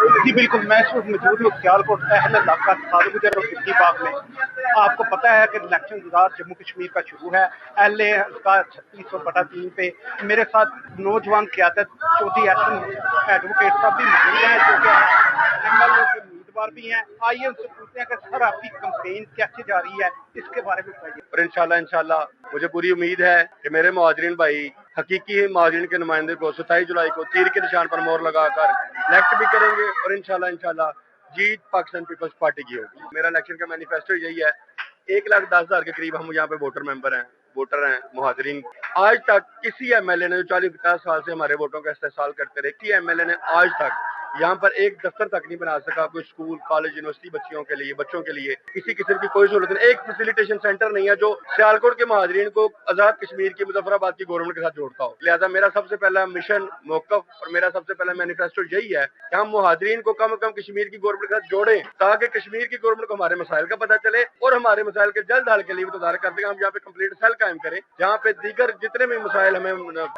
جی بالکل، میں اس وقت موجود ہوں سیالکوٹ اہل علاقہ صادق گجر اور صدیقی باغ میں۔ آپ کو پتہ ہے کہ الیکشن انتظار جموں کشمیر کا شروع ہے۔ اہل کا 36/3 پہ میرے ساتھ نوجوان قیادت چودھری ایڈوکیٹ صاحب بھی موجود ہیں جو کہ ایم ایل اے کے امیدوار بھی ہیں۔ آئیے ان سے پوچھتے ہیں کہ سر آپ کی کمپین کیسے جا رہی ہے، اس کے بارے میں بتائیے۔ اور انشاءاللہ مجھے پوری امید ہے کہ میرے مہاجرین بھائی حقیقی مہاجرین کے نمائندے کو 27 جولائی کو تیر کے نشان پر مہر لگا کر الیکٹ بھی کریں گے، اور انشاءاللہ جیت پاکستان پیپلز پارٹی کی ہوگی۔ میرا الیکشن کا مینیفیسٹو یہی ہے، 1,10,000 کے قریب ہم یہاں پہ ووٹر ہیں مہاجرین۔ آج تک کسی ایم ایل اے نے جو 40-50 سال سے ہمارے ووٹوں کا استحصال کرتے رہے، کسی ایم ایل اے نے آج تک یہاں پر ایک دفتر تک نہیں بنا سکا، کوئی اسکول کالج یونیورسٹی بچوں کے لیے کسی قسم کی کوئی سہولت نہیں، ایک فیسیلیٹیشن سینٹر نہیں ہے جو سیالکوٹ کے مہاجرین کو آزاد کشمیر کی مظفر آباد کی گورنمنٹ کے ساتھ جوڑتا ہو۔ لہٰذا میرا سب سے پہلا مشن موقف اور میرا سب سے پہلا مینیفیسٹو یہی ہے کہ ہم مہاجرین کو کم کشمیر کی گورنمنٹ کے ساتھ جوڑیں، تاکہ کشمیر کی گورنمنٹ کو ہمارے مسائل کا پتہ چلے اور ہمارے مسائل کے جلد حل کے لیے متدار کرتے ہیں۔ ہم یہاں پہ کمپلیٹ سیل قائم کریں جہاں پہ دیگر جتنے بھی مسائل ہمیں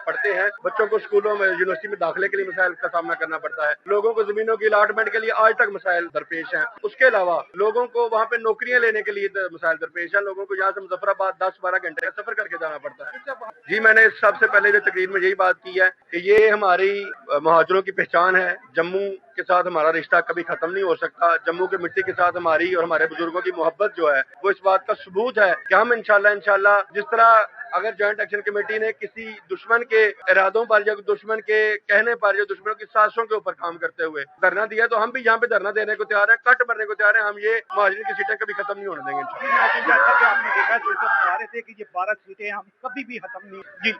پڑتے ہیں، بچوں کو اسکولوں میں یونیورسٹی میں داخلے کے لیے مسائل کا سامنا کرنا پڑتا ہے، لوگوں کو زمینوں کی الاٹمنٹ کے لیے آج تک مسائل درپیش ہیں، اس کے علاوہ لوگوں کو وہاں پہ نوکریاں لینے کے لیے مسائل درپیش ہیں، لوگوں کو یہاں سے مظفر آباد 10-12 گھنٹے کا سفر کر کے جانا پڑتا ہے۔ جی میں نے سب سے پہلے جو تقریر میں یہی بات کی ہے کہ یہ ہماری مہاجروں کی پہچان ہے، جموں کے ساتھ ہمارا رشتہ کبھی ختم نہیں ہو سکتا، جموں کے مٹی کے ساتھ ہماری اور ہمارے بزرگوں کی محبت جو ہے وہ اس بات کا ثبوت ہے کہ ہم انشاءاللہ جس طرح اگر جوائنٹ ایکشن کمیٹی نے کسی دشمن کے ارادوں پر یا دشمن کے کہنے پر یا دشمنوں کی سازشوں کے اوپر کام کرتے ہوئے دھرنا دیا، تو ہم بھی یہاں پہ دھرنا دینے کو تیار ہیں، کٹ مرنے کو تیار ہیں، ہم یہ مہاجرین کی سیٹیں کبھی ختم نہیں ہونے دیں گے انشاءاللہ۔ جیسا کہ آپ نے دیکھا جیسا بتا رہے تھے کہ یہ 12 سیٹیں ہم کبھی بھی ختم نہیں۔ جی